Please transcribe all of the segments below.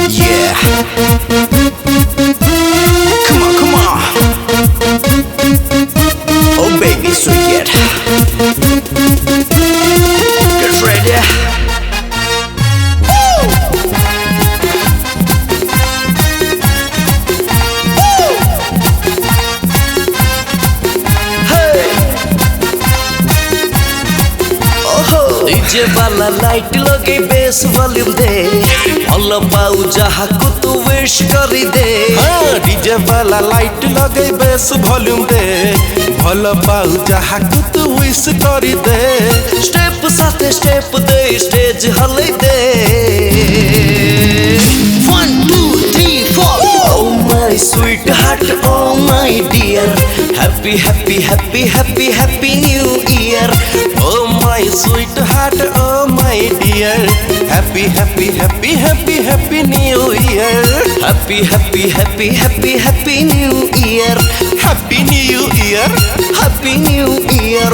Yeah. Come on, come on. Oh baby, sweet. Get ready. DJ वाला light लगे base volume दे भल पाऊ जहा को तू विश करी दे। हाँ डीजे वाला लाइट लगे बेस वॉल्यूम दे भल पाऊ जहा को तू विश करी दे। स्टेप साथे स्टेप दे स्टेज हले दे। 1 2 3 4 Oh my sweetheart, oh my dear, happy happy happy happy happy new year. Oh my sweetheart, oh my dear, happy happy happy happy happy new year. Happy happy happy happy happy new year. Happy new year. Happy new year.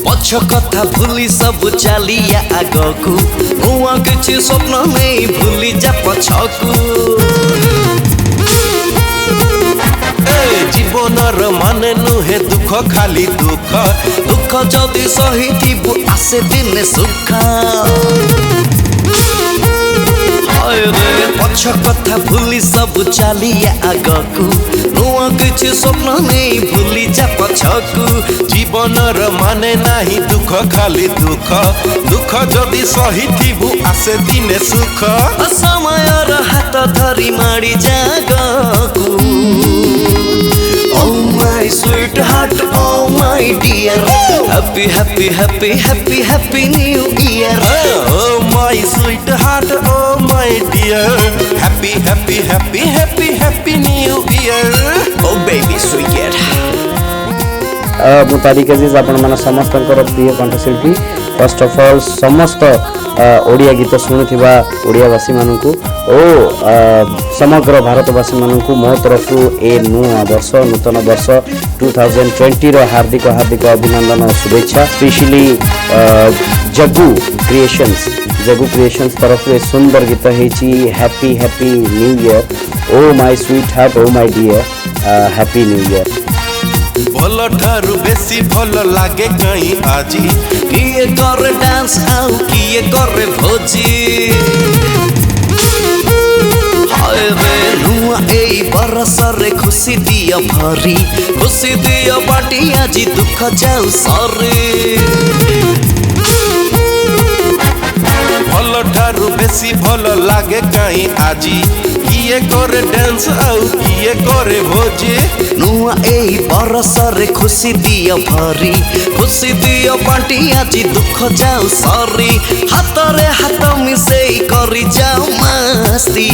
पछ कथा भूली सब चलिया आगकू नुआ किछि स्वप्न नहीं भूली जा पछकू। जीवनर माने नुहे दुख खाली दुख दुख जदि सहिथिबु आसे दिने सुख। पछ कथा भूली सब चलिया आगकू नुआ किछि स्वप्न नहीं भूली जा पछकू। जीवनर माने नाही दुख खाली दुख दुख जदि सहिथिबु आसे दिने सुख। समयर हाथ धरी माड़ी जागकू Oh my sweetheart, oh my dear, happy happy happy happy happy new year. Oh my sweetheart, oh my dear, happy happy happy happy happy new year. Oh baby sweet. मु तारिक अजीज आपण मन समस्त प्रिय कंठशिल्पी फर्स्ट ऑफ ऑल समस्त ओडिया गीत शुणुवा ओडियावासी मानक समग्र भारतवासी मानक मो तरफ ए नुआ वर्ष नूतन वर्ष 2020 रो हार्दिक हार्दिक अभिनंदन और शुभेच्छा। स्पेशली जग्गू क्रिएशंस तरफ ए सुंदर गीत हेची happy happy new year. Oh my sweet heart oh my dear happy new year. भल ठारू बेसी भल लागे कहीं आजी किए करे डांस आउ किए करे भोजी। हाय रे नुआ एई बरस रे खुशी दिया भरी खुशी दिया बाटी आजी दुख जाऊ सरी। भल ठारू बेसी भल लागे कहीं आजी किए करे डांस आउ किए करे भोजी। नुआ एई बरस रे खुशी दिया भरी खुशी दिया बाटी आजी दुख जाऊ सरी। हाथ रे हाथ मिसेई करी जाऊ मस्ती।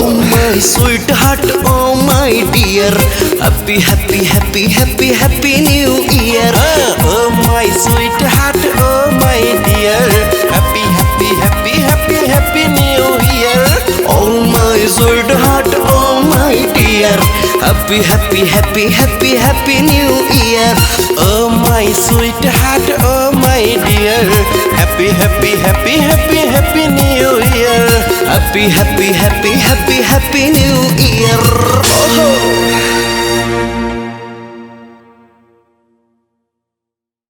Oh my sweetheart, oh my dear, happy happy happy happy happy new year. Oh my sweetheart, oh my dear, happy happy happy happy happy new year. Oh my sweetheart, oh my dear, happy happy happy happy happy new year. Oh my sweetheart, oh my dear, happy happy happy happy happy new year. Happy happy happy happy happy new year.